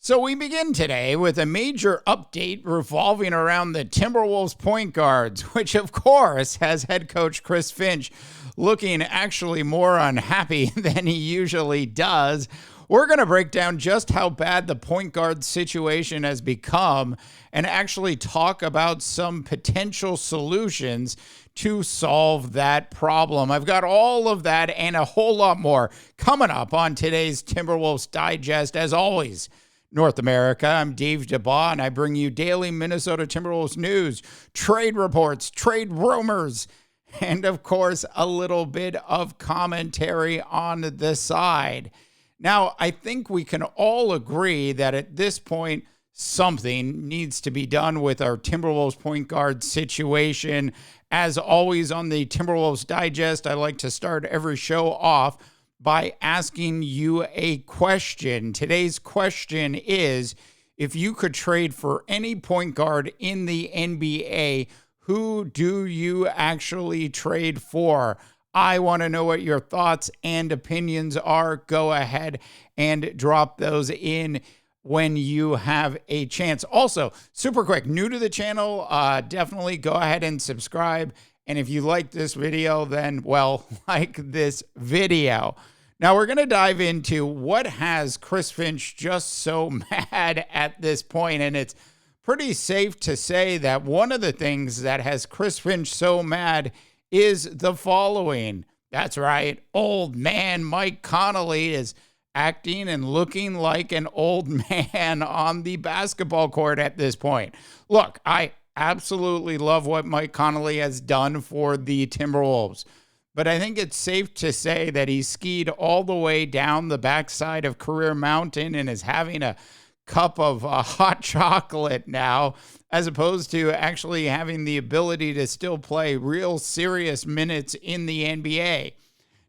So we begin today with a major update revolving around the Timberwolves point guards, which of course has head coach Chris Finch looking actually more unhappy than he usually does. We're going to break down just how bad the point guard situation has become and actually talk about some potential solutions to solve that problem. I've got all of that and a whole lot more coming up on today's Timberwolves Digest. As always, North America, I'm Dave Dabbah, and I bring you daily Minnesota Timberwolves news, trade reports, trade rumors, and of course, a little bit of commentary on the side. Now, I think we can all agree that at this point, something needs to be done with our Timberwolves point guard situation. As always on the Timberwolves Digest, I like to start every show off by asking you a question. Today's question is, if you could trade for any point guard in the NBA, who do you actually trade for? I want to know what your thoughts and opinions are. Go ahead and drop those in when you have a chance. Also, super quick, new to the channel, definitely go ahead and subscribe. And if you like this video, then, well, like this video. Now we're going to dive into what has Chris Finch just so mad at this point. And it's pretty safe to say that one of the things that has Chris Finch so mad is the following. That's right. Old man Mike Conley is acting and looking like an old man on the basketball court at this point. Look, I absolutely love what Mike Conley has done for the Timberwolves, but I think it's safe to say that he skied all the way down the backside of Career Mountain and is having a cup of hot chocolate now, as opposed to actually having the ability to still play real serious minutes in the NBA.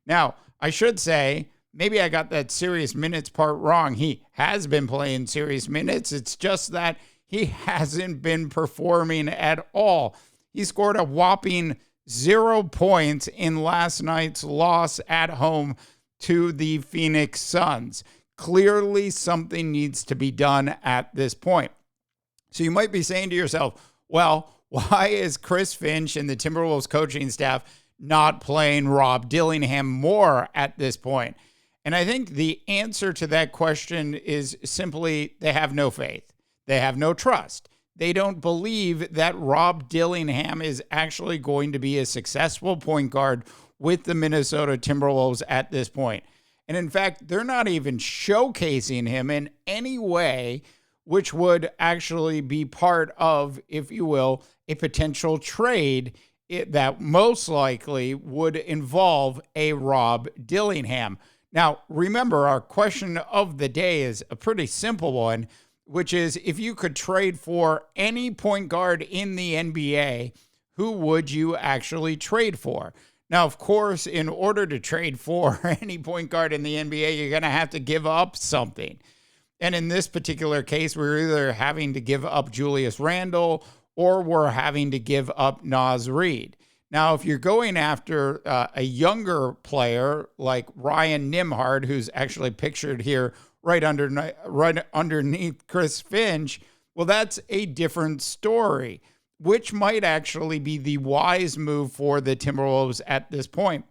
Now, I should say, maybe I got that serious minutes part wrong. He has been playing serious minutes. It's just that he hasn't been performing at all. He scored a whopping 0 points in last night's loss at home to the Phoenix Suns. Clearly, something needs to be done at this point. So you might be saying to yourself, well, why is Chris Finch and the Timberwolves coaching staff not playing Rob Dillingham more at this point? And I think the answer to that question is simply they have no faith. They have no trust. They don't believe that Rob Dillingham is actually going to be a successful point guard with the Minnesota Timberwolves at this point. And in fact, they're not even showcasing him in any way which would actually be part of, if you will, a potential trade that most likely would involve a Rob Dillingham. Now, remember, our question of the day is a pretty simple one, which is, if you could trade for any point guard in the NBA, who would you actually trade for? Now, of course, in order to trade for any point guard in the NBA, you're going to have to give up something. And in this particular case, we're either having to give up Julius Randle or we're having to give up Naz Reid. Now, if you're going after a younger player like Ryan Nembhard, who's actually pictured here right underneath Chris Finch, well, that's a different story, which might actually be the wise move for the Timberwolves at this point,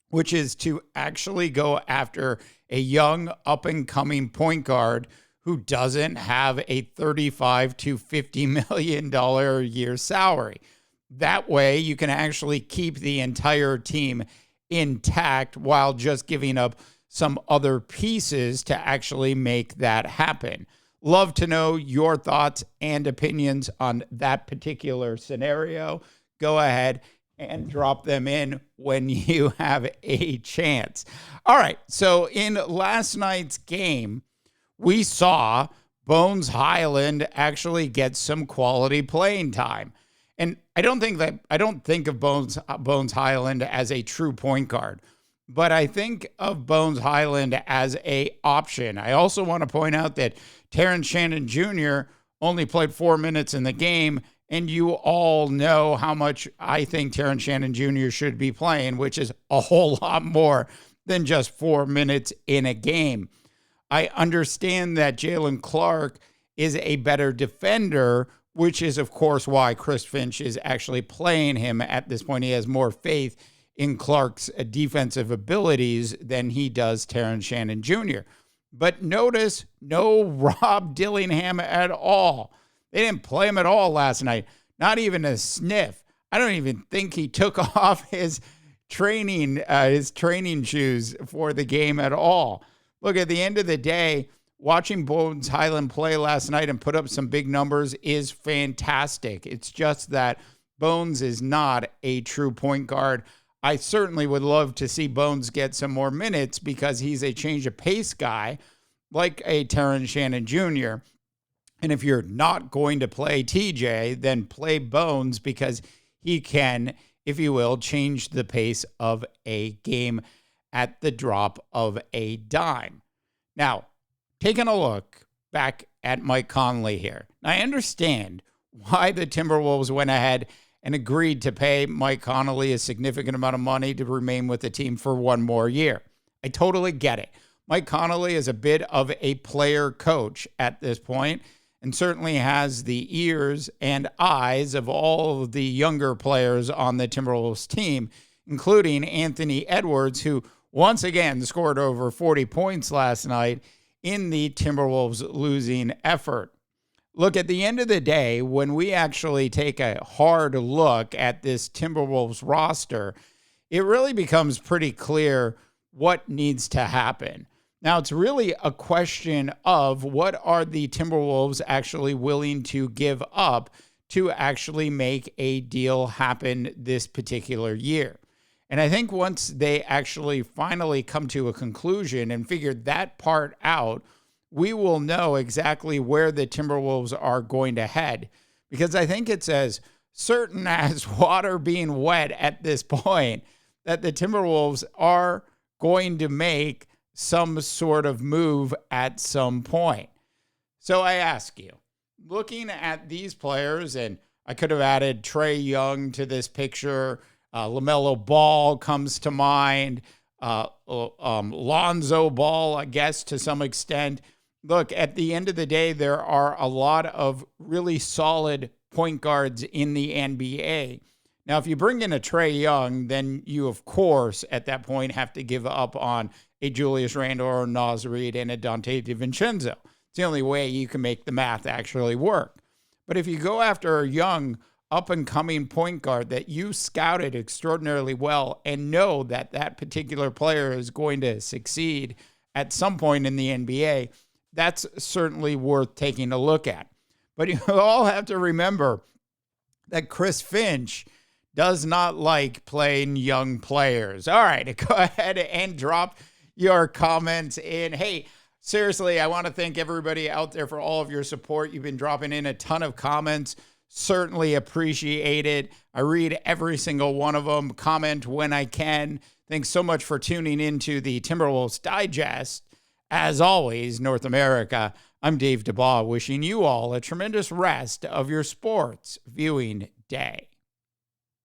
which is to actually go after a young up-and-coming point guard who doesn't have a $35 to $50 million a year salary. That way, you can actually keep the entire team intact while just giving up some other pieces to actually make that happen. Love to know your thoughts and opinions on that particular scenario. Go ahead and drop them in when you have a chance. All right, so in last night's game, we saw Bones Hyland actually get some quality playing time. And I don't think of Bones Hyland as a true point guard, but I think of Bones Hyland as a option. I also want to point out that Terrence Shannon Jr. only played 4 minutes in the game, and you all know how much I think Terrence Shannon Jr. should be playing, which is a whole lot more than just 4 minutes in a game. I understand that Jalen Clark is a better defender, which is, of course, why Chris Finch is actually playing him at this point. He has more faith in Clark's defensive abilities than he does Terrence Shannon Jr. But notice no Rob Dillingham at all. They didn't play him at all last night, not even a sniff. I don't even think he took off his training shoes for the game at all. Look, at the end of the day, watching Bones Hyland play last night and put up some big numbers is fantastic. It's just that Bones is not a true point guard. I certainly would love to see Bones get some more minutes because he's a change of pace guy like a Terrence Shannon Jr. And if you're not going to play TJ, then play Bones because he can, if you will, change the pace of a game at the drop of a dime. Now, taking a look back at Mike Conley here. Now, I understand why the Timberwolves went ahead and agreed to pay Mike Conley a significant amount of money to remain with the team for one more year. I totally get it. Mike Conley is a bit of a player coach at this point, and certainly has the ears and eyes of all of the younger players on the Timberwolves team, including Anthony Edwards, who once again scored over 40 points last night in the Timberwolves losing effort. Look, at the end of the day, when we actually take a hard look at this Timberwolves roster, it really becomes pretty clear what needs to happen. Now, it's really a question of what are the Timberwolves actually willing to give up to actually make a deal happen this particular year. And I think once they actually finally come to a conclusion and figure that part out, we will know exactly where the Timberwolves are going to head. Because I think it's as certain as water being wet at this point that the Timberwolves are going to make some sort of move at some point. So I ask you, looking at these players, and I could have added Trae Young to this picture, LaMelo Ball comes to mind, Lonzo Ball, I guess, to some extent. Look, at the end of the day, there are a lot of really solid point guards in the NBA. Now, if you bring in a Trae Young, then you, of course, at that point have to give up on a Julius Randle or Naz Reid and a Dante DiVincenzo. It's the only way you can make the math actually work. But if you go after a young, up-and-coming point guard that you scouted extraordinarily well and know that that particular player is going to succeed at some point in the NBA, that's certainly worth taking a look at. But you all have to remember that Chris Finch does not like playing young players. All right, go ahead and drop your comments in. Hey, seriously, I want to thank everybody out there for all of your support. You've been dropping in a ton of comments. Certainly appreciate it. I read every single one of them, comment when I can. Thanks so much for tuning into the Timberwolves Digest. As always, North America, I'm Dave Dabbah, wishing you all a tremendous rest of your sports viewing day.